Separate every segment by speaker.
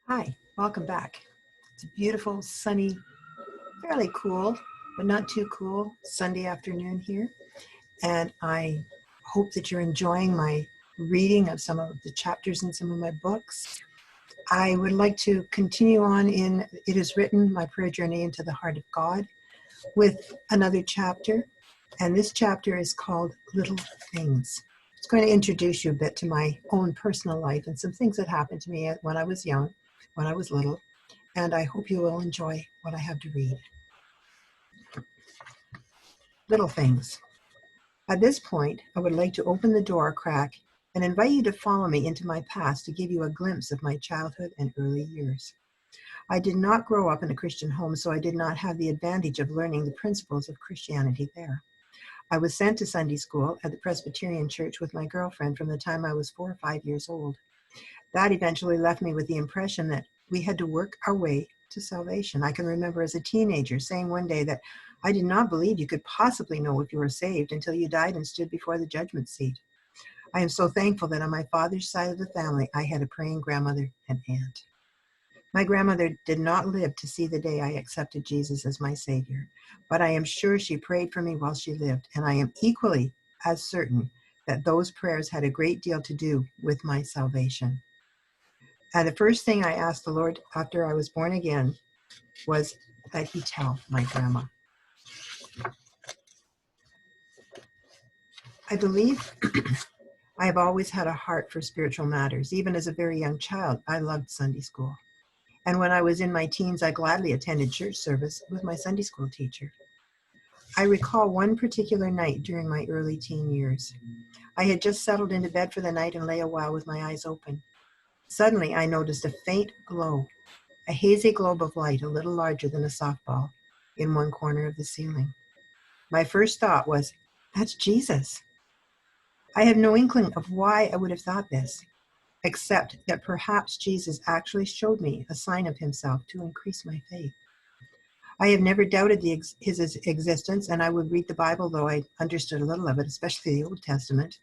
Speaker 1: Hi, welcome back. It's a beautiful, sunny, fairly cool, but not too cool Sunday afternoon here. And I hope that you're enjoying my reading of some of the chapters in some of my books. I would like to continue on in It Is Written, My Prayer Journey into the Heart of God, with another chapter. And this chapter is called Little Things. It's going to introduce you a bit to my own personal life and some things that happened to me when I was young, when I was little. And I hope you will enjoy what I have to read. Little things. At this point, I would like to open the door a crack and invite you to follow me into my past to give you a glimpse of my childhood and early years. I did not grow up in a Christian home, so I did not have the advantage of learning the principles of Christianity there. I was sent to Sunday school at the Presbyterian Church with my girlfriend from the time I was 4 or 5 years old. That eventually left me with the impression that we had to work our way to salvation. I can remember as a teenager saying one day that I did not believe you could possibly know if you were saved until you died and stood before the judgment seat. I am so thankful that on my father's side of the family, I had a praying grandmother and aunt. My grandmother did not live to see the day I accepted Jesus as my Savior, but I am sure she prayed for me while she lived, and I am equally as certain that those prayers had a great deal to do with my salvation. And the first thing I asked the Lord after I was born again was that He tell my grandma. I believe I have always had a heart for spiritual matters. Even as a very young child, I loved Sunday school. And when I was in my teens, I gladly attended church service with my Sunday school teacher. I recall one particular night during my early teen years. I had just settled into bed for the night and lay a while with my eyes open. Suddenly, I noticed a faint glow, a hazy globe of light a little larger than a softball, in one corner of the ceiling. My first thought was, that's Jesus. I had no inkling of why I would have thought this, except that perhaps Jesus actually showed me a sign of himself to increase my faith. I have never doubted his existence, and I would read the Bible, though I understood a little of it, especially the Old Testament.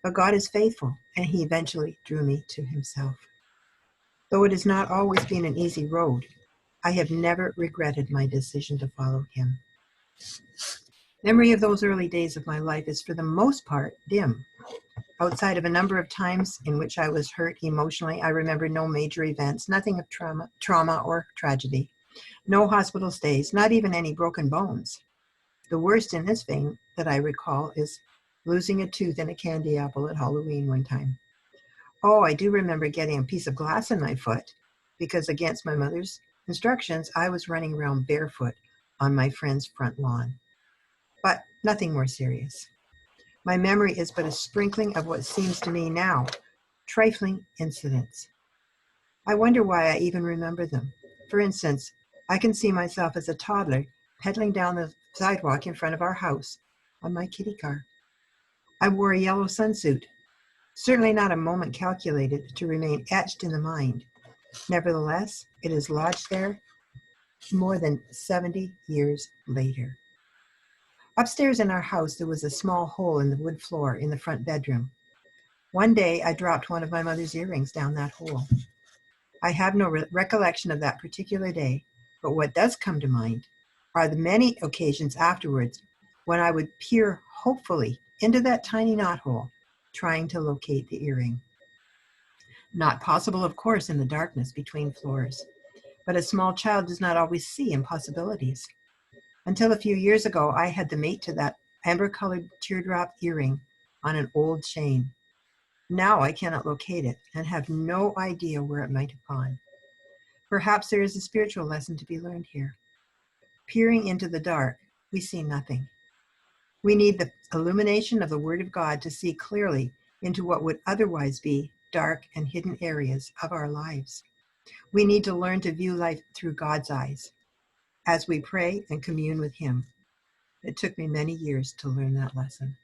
Speaker 1: But God is faithful, and he eventually drew me to himself. Though it has not always been an easy road, I have never regretted my decision to follow him. Memory of those early days of my life is for the most part dim. Outside of a number of times in which I was hurt emotionally, I remember no major events, nothing of trauma or tragedy. No hospital stays, not even any broken bones. The worst in this vein that I recall is losing a tooth in a candy apple at Halloween one time. Oh, I do remember getting a piece of glass in my foot because against my mother's instructions, I was running around barefoot on my friend's front lawn. But nothing more serious. My memory is but a sprinkling of what seems to me now trifling incidents. I wonder why I even remember them. For instance, I can see myself as a toddler pedaling down the sidewalk in front of our house on my kiddie car. I wore a yellow sunsuit, certainly not a moment calculated to remain etched in the mind. Nevertheless, it is lodged there more than 70 years later. Upstairs in our house, there was a small hole in the wood floor in the front bedroom. One day, I dropped one of my mother's earrings down that hole. I have no recollection of that particular day, but what does come to mind are the many occasions afterwards when I would peer hopefully into that tiny knothole, trying to locate the earring. Not possible, of course, in the darkness between floors, but a small child does not always see impossibilities. Until a few years ago, I had the mate to that amber-colored teardrop earring on an old chain. Now I cannot locate it and have no idea where it might have gone. Perhaps there is a spiritual lesson to be learned here. Peering into the dark, we see nothing. We need the illumination of the Word of God to see clearly into what would otherwise be dark and hidden areas of our lives. We need to learn to view life through God's eyes as we pray and commune with him. It took me many years to learn that lesson.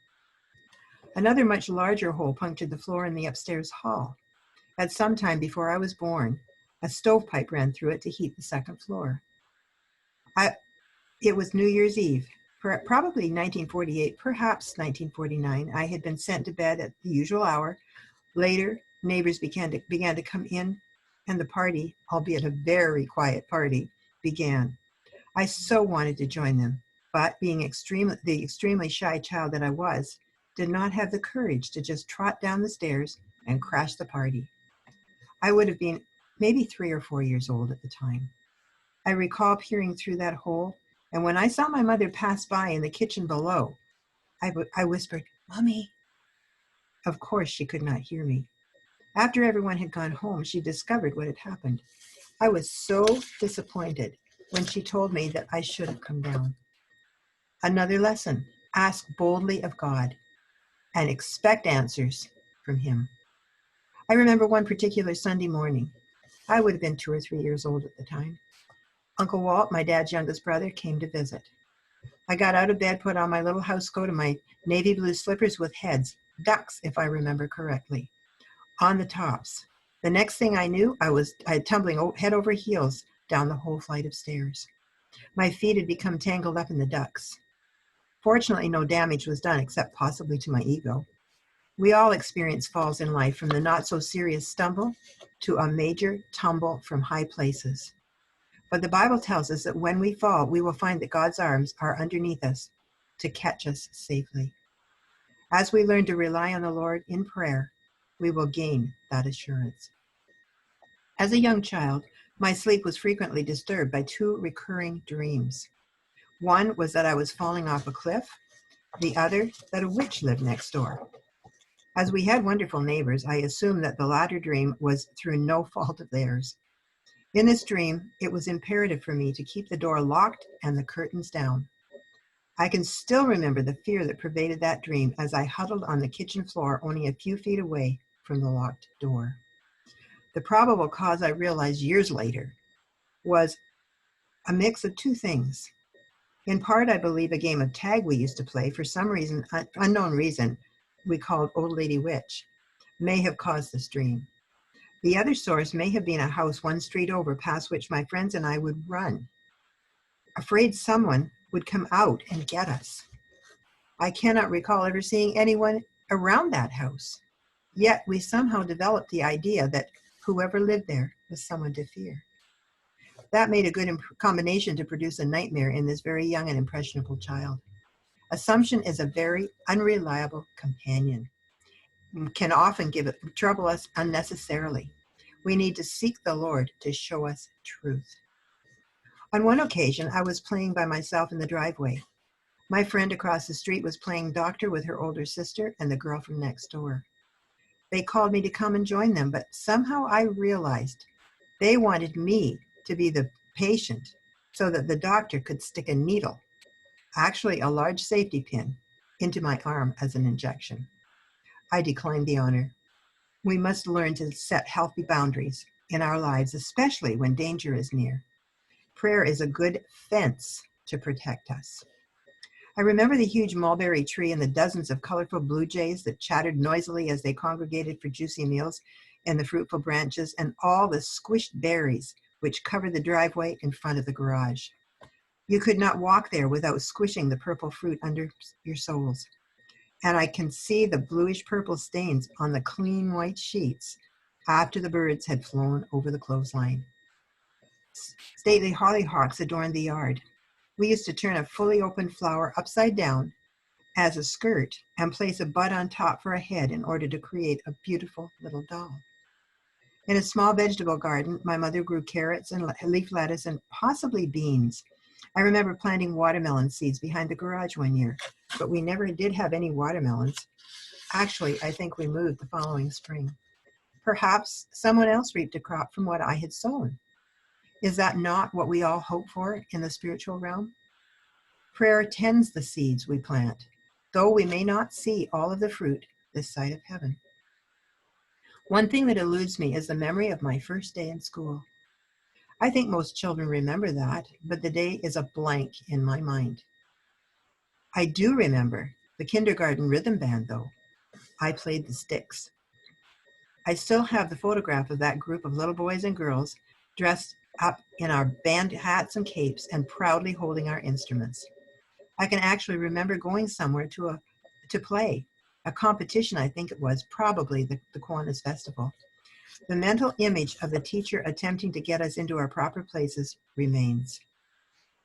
Speaker 1: Another much larger hole punctured the floor in the upstairs hall. At some time before I was born, a stovepipe ran through it to heat the second floor. It was New Year's Eve, probably 1948, perhaps 1949. I had been sent to bed at the usual hour. Later, neighbors began to come in and the party, albeit a very quiet party, began. I so wanted to join them, but being the extremely shy child that I was, did not have the courage to just trot down the stairs and crash the party. I would have been maybe 3 or 4 years old at the time. I recall peering through that hole, and when I saw my mother pass by in the kitchen below, I whispered, "Mommy." Of course, she could not hear me. After everyone had gone home, she discovered what had happened. I was so disappointed when she told me that I should have come down. Another lesson: ask boldly of God and expect answers from Him. I remember one particular Sunday morning. I would have been 2 or 3 years old at the time. Uncle Walt, my dad's youngest brother, came to visit. I got out of bed, put on my little house coat and my navy blue slippers with heads, ducks if I remember correctly, on the tops. The next thing I knew, I had tumbling head over heels down the whole flight of stairs. My feet had become tangled up in the ducks. Fortunately, no damage was done except possibly to my ego. We all experience falls in life, from the not-so-serious stumble to a major tumble from high places. But the Bible tells us that when we fall, we will find that God's arms are underneath us to catch us safely. As we learn to rely on the Lord in prayer, we will gain that assurance. As a young child, my sleep was frequently disturbed by two recurring dreams. One was that I was falling off a cliff, the other that a witch lived next door. As we had wonderful neighbors, I assumed that the latter dream was through no fault of theirs. In this dream, it was imperative for me to keep the door locked and the curtains down. I can still remember the fear that pervaded that dream as I huddled on the kitchen floor only a few feet away from the locked door. The probable cause, I realized years later, was a mix of two things. In part, I believe a game of tag we used to play, for some reason, unknown reason, we called Old Lady Witch, may have caused this dream. The other source may have been a house one street over, past which my friends and I would run, afraid someone would come out and get us. I cannot recall ever seeing anyone around that house, yet we somehow developed the idea that whoever lived there was someone to fear. That made a good combination to produce a nightmare in this very young and impressionable child. Assumption is a very unreliable companion, can often trouble us unnecessarily. We need to seek the Lord to show us truth. On one occasion, I was playing by myself in the driveway. My friend across the street was playing doctor with her older sister and the girl from next door. They called me to come and join them, but somehow I realized they wanted me to be the patient so that the doctor could stick a needle, actually a large safety pin, into my arm as an injection. I declined the honor. We must learn to set healthy boundaries in our lives, especially when danger is near. Prayer is a good fence to protect us. I remember the huge mulberry tree and the dozens of colorful blue jays that chattered noisily as they congregated for juicy meals in the fruitful branches, and all the squished berries which covered the driveway in front of the garage. You could not walk there without squishing the purple fruit under your soles. And I can see the bluish purple stains on the clean white sheets after the birds had flown over the clothesline. Stately hollyhocks adorned the yard. We used to turn a fully opened flower upside down as a skirt and place a bud on top for a head in order to create a beautiful little doll. In a small vegetable garden, my mother grew carrots and leaf lettuce and possibly beans. I remember planting watermelon seeds behind the garage one year, but we never did have any watermelons. Actually, I think we moved the following spring. Perhaps someone else reaped a crop from what I had sown. Is that not what we all hope for in the spiritual realm? Prayer tends the seeds we plant, though we may not see all of the fruit this side of heaven. One thing that eludes me is the memory of my first day in school. I think most children remember that, but the day is a blank in my mind. I do remember the kindergarten rhythm band, though. I played the sticks. I still have the photograph of that group of little boys and girls dressed up in our band hats and capes and proudly holding our instruments. I can actually remember going somewhere to play, a competition I think it was, probably the Kiwanis Festival. The mental image of the teacher attempting to get us into our proper places remains.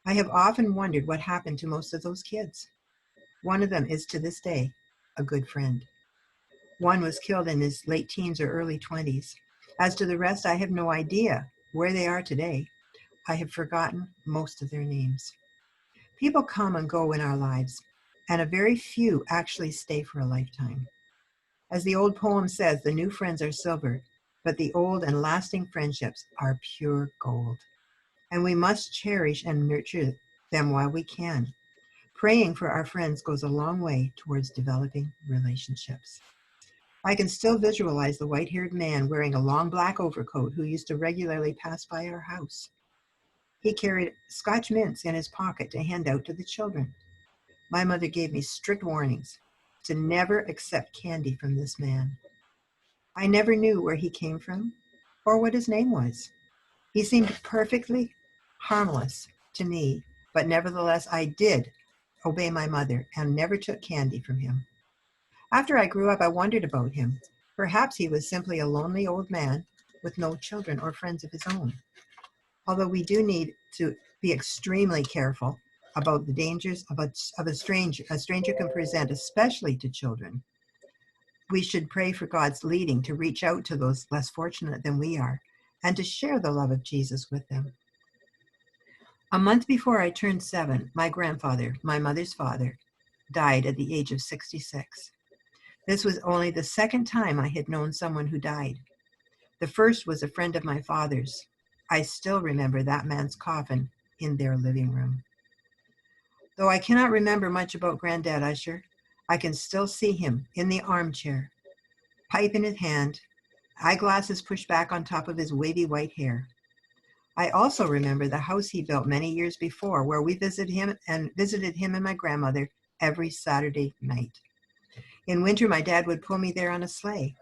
Speaker 1: I have often wondered what happened to most of those kids. One of them is to this day a good friend. One was killed in his late teens or early 20s. As to the rest, I have no idea where they are today. I have forgotten most of their names. People come and go in our lives, and a very few actually stay for a lifetime. As the old poem says, the new friends are silver, but the old and lasting friendships are pure gold. And we must cherish and nurture them while we can. Praying for our friends goes a long way towards developing relationships. I can still visualize the white-haired man wearing a long black overcoat who used to regularly pass by our house. He carried Scotch mints in his pocket to hand out to the children. My mother gave me strict warnings to never accept candy from this man. I never knew where he came from or what his name was. He seemed perfectly harmless to me, but nevertheless I did obey my mother and never took candy from him. After I grew up, I wondered about him. Perhaps he was simply a lonely old man with no children or friends of his own. Although we do need to be extremely careful about the dangers of a stranger can present, especially to children. We should pray for God's leading to reach out to those less fortunate than we are and to share the love of Jesus with them. A month before I turned 7, my grandfather, my mother's father, died at the age of 66. This was only the second time I had known someone who died. The first was a friend of my father's. I still remember that man's coffin in their living room. Though I cannot remember much about Granddad Usher, I can still see him in the armchair, pipe in his hand, eyeglasses pushed back on top of his wavy white hair. I also remember the house he built many years before, where we visited him and my grandmother every Saturday night. In winter, my dad would pull me there on a sleigh.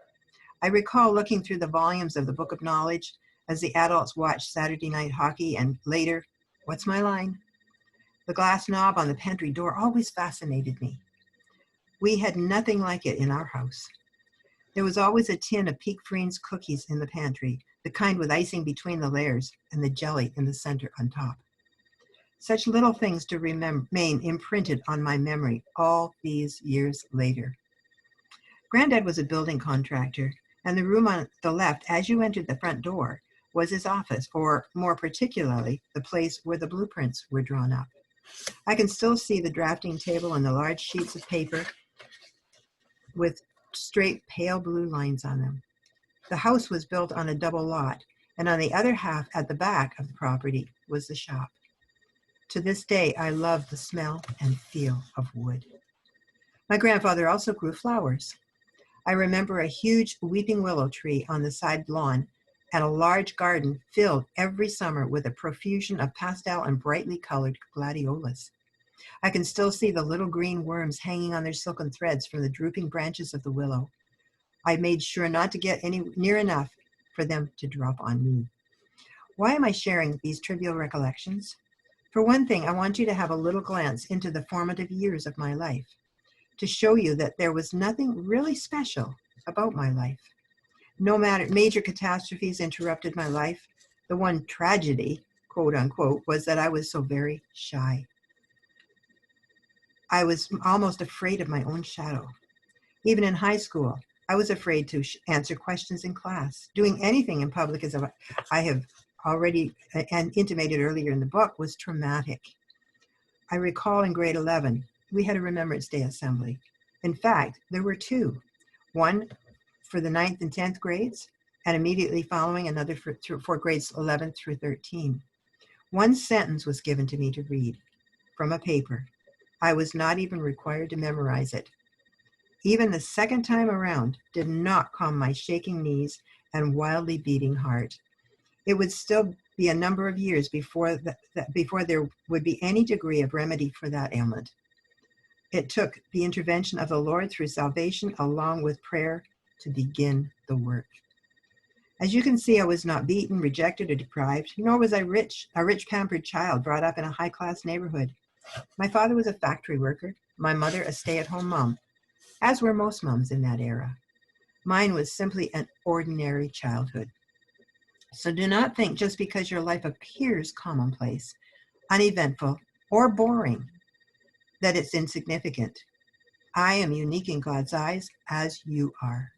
Speaker 1: I recall looking through the volumes of the Book of Knowledge as the adults watched Saturday night hockey and later, what's my line? The glass knob on the pantry door always fascinated me. We had nothing like it in our house. There was always a tin of Peak Friends cookies in the pantry, the kind with icing between the layers and the jelly in the center on top. Such little things to remain imprinted on my memory all these years later. Granddad was a building contractor, and the room on the left as you entered the front door was his office, or more particularly, the place where the blueprints were drawn up. I can still see the drafting table and the large sheets of paper with straight pale blue lines on them. The house was built on a double lot, and on the other half at the back of the property was the shop. To this day, I love the smell and feel of wood. My grandfather also grew flowers. I remember a huge weeping willow tree on the side lawn and a large garden filled every summer with a profusion of pastel and brightly colored gladiolus. I can still see the little green worms hanging on their silken threads from the drooping branches of the willow. I made sure not to get near enough for them to drop on me. Why am I sharing these trivial recollections? For one thing, I want you to have a little glance into the formative years of my life, to show you that there was nothing really special about my life. No matter major catastrophes interrupted my life. The one tragedy, quote unquote, was that I was so very shy. I was almost afraid of my own shadow. Even in high school, I was afraid to answer questions in class. Doing anything in public, as I have already intimated earlier in the book, was traumatic. I recall in grade 11, we had a Remembrance Day assembly. In fact, there were two, one for the 9th and 10th grades, and immediately following another for grades 11 through 13. One sentence was given to me to read from a paper. I was not even required to memorize it. Even the second time around did not calm my shaking knees and wildly beating heart. It would still be a number of years before there would be any degree of remedy for that ailment. It took the intervention of the Lord through salvation along with prayer to begin the work. As you can see, I was not beaten, rejected, or deprived, nor was I a rich, pampered child brought up in a high-class neighborhood. My father was a factory worker, my mother a stay-at-home mom, as were most moms in that era. Mine was simply an ordinary childhood. So do not think just because your life appears commonplace, uneventful, or boring that it's insignificant. I am unique in God's eyes as you are.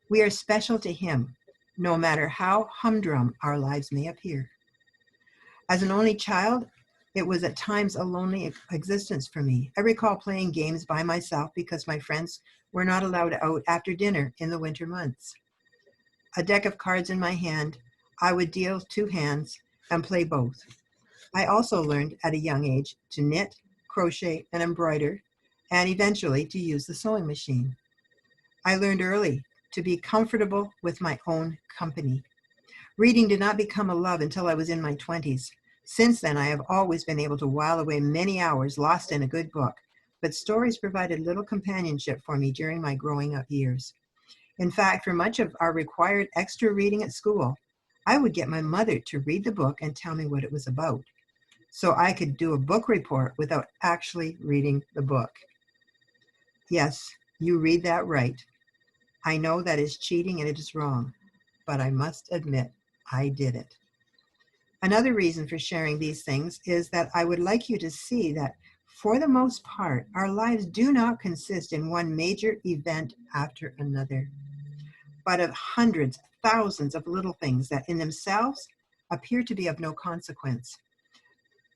Speaker 1: We are special to Him, no matter how humdrum our lives may appear. As an only child, it was at times a lonely existence for me. I recall playing games by myself because my friends were not allowed out after dinner in the winter months. A deck of cards in my hand, I would deal two hands and play both. I also learned at a young age to knit, crochet, and embroider, and eventually to use the sewing machine. I learned early to be comfortable with my own company. Reading did not become a love until I was in my 20s. Since then, I have always been able to while away many hours lost in a good book, but stories provided little companionship for me during my growing up years. In fact, for much of our required extra reading at school, I would get my mother to read the book and tell me what it was about, so I could do a book report without actually reading the book. Yes, you read that right. I know that is cheating and it is wrong, but I must admit I did it. Another reason for sharing these things is that I would like you to see that for the most part, our lives do not consist in one major event after another, but of hundreds, thousands of little things that in themselves appear to be of no consequence.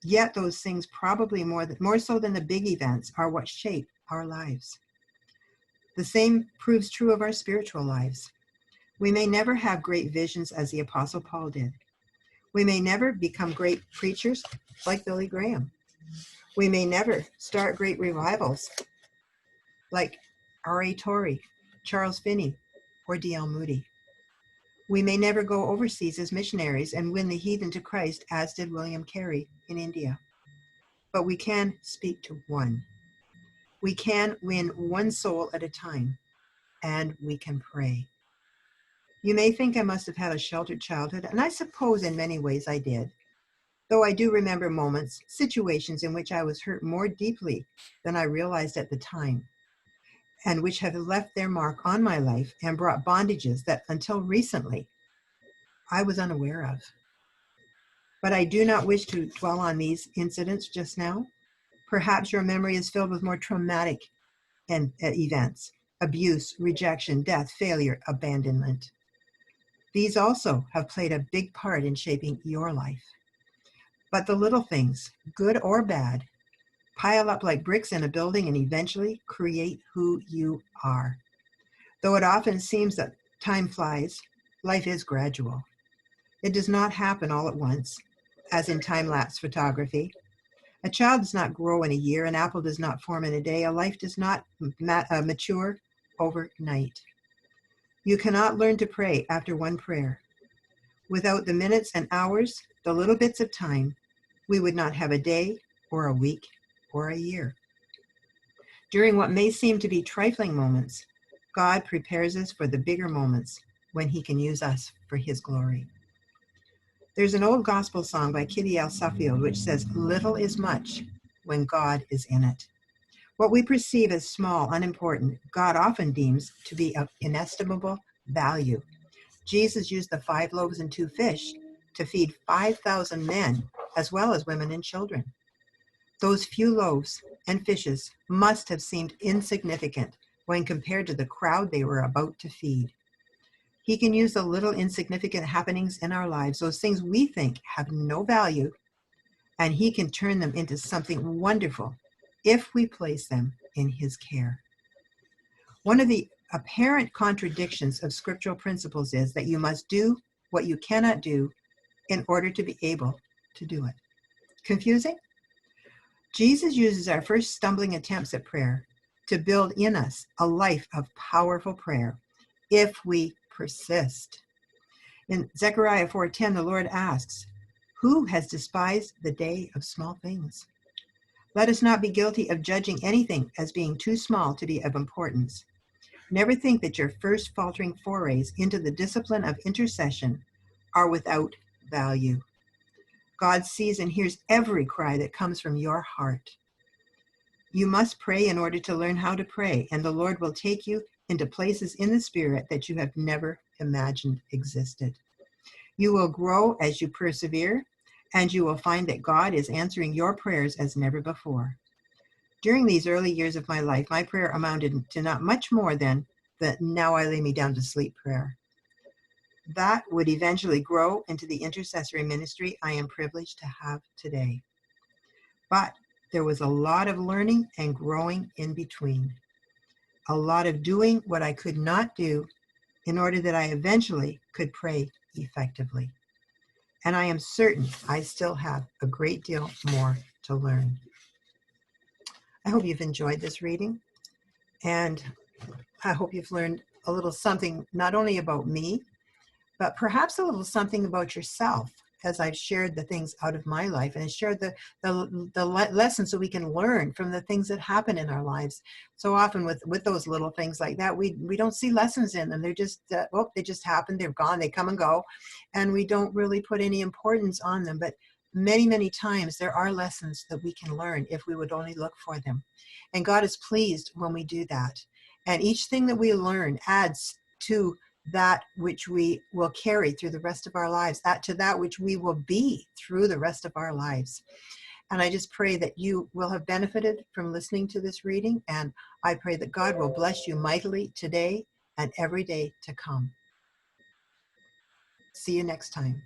Speaker 1: Yet those things, probably more so than the big events, are what shape our lives. The same proves true of our spiritual lives. We may never have great visions as the Apostle Paul did. We may never become great preachers like Billy Graham. We may never start great revivals like R.A. Torrey, Charles Finney, or D.L. Moody. We may never go overseas as missionaries and win the heathen to Christ as did William Carey in India. But we can speak to one. We can win one soul at a time, and we can pray. You may think I must have had a sheltered childhood, and I suppose in many ways I did. Though I do remember moments, situations in which I was hurt more deeply than I realized at the time, and which have left their mark on my life and brought bondages that until recently I was unaware of. But I do not wish to dwell on these incidents just now. Perhaps your memory is filled with more traumatic events: abuse, rejection, death, failure, abandonment. These also have played a big part in shaping your life. But the little things, good or bad, pile up like bricks in a building and eventually create who you are. Though it often seems that time flies, life is gradual. It does not happen all at once, as in time-lapse photography. A child does not grow in a year, an apple does not form in a day, a life does not mature overnight. You cannot learn to pray after one prayer. Without the minutes and hours, the little bits of time, we would not have a day or a week or a year. During what may seem to be trifling moments, God prepares us for the bigger moments when He can use us for His glory. There's an old gospel song by Kitty L. Suffield which says, "Little is much when God is in it." What we perceive as small, unimportant, God often deems to be of inestimable value. Jesus used the 5 loaves and 2 fish to feed 5,000 men, as well as women and children. Those few loaves and fishes must have seemed insignificant when compared to the crowd they were about to feed. He can use the little insignificant happenings in our lives, those things we think have no value, and He can turn them into something wonderful if we place them in His care. One of the apparent contradictions of scriptural principles is that you must do what you cannot do in order to be able to do it. Confusing? Jesus uses our first stumbling attempts at prayer to build in us a life of powerful prayer if we persist. In Zechariah 4:10, the Lord asks, "Who has despised the day of small things?" Let us not be guilty of judging anything as being too small to be of importance. Never think that your first faltering forays into the discipline of intercession are without value. God sees and hears every cry that comes from your heart. You must pray in order to learn how to pray, and the Lord will take you into places in the Spirit that you have never imagined existed. You will grow as you persevere, and you will find that God is answering your prayers as never before. During these early years of my life, my prayer amounted to not much more than the "now I lay me down to sleep" prayer. That would eventually grow into the intercessory ministry I am privileged to have today. But there was a lot of learning and growing in between. A lot of doing what I could not do in order that I eventually could pray effectively. And I am certain I still have a great deal more to learn. I hope you've enjoyed this reading, and I hope you've learned a little something not only about me, but perhaps a little something about yourself as I've shared the things out of my life and shared the lessons so we can learn from the things that happen in our lives. So often with those little things like that, we don't see lessons in them. They're just, they just happen. They're gone. They come and go. And we don't really put any importance on them. But many, many times there are lessons that we can learn if we would only look for them. And God is pleased when we do that. And each thing that we learn adds to that which we will carry through the rest of our lives, that which we will be through the rest of our lives. And I just pray that you will have benefited from listening to this reading. And I pray that God will bless you mightily today and every day to come. See you next time.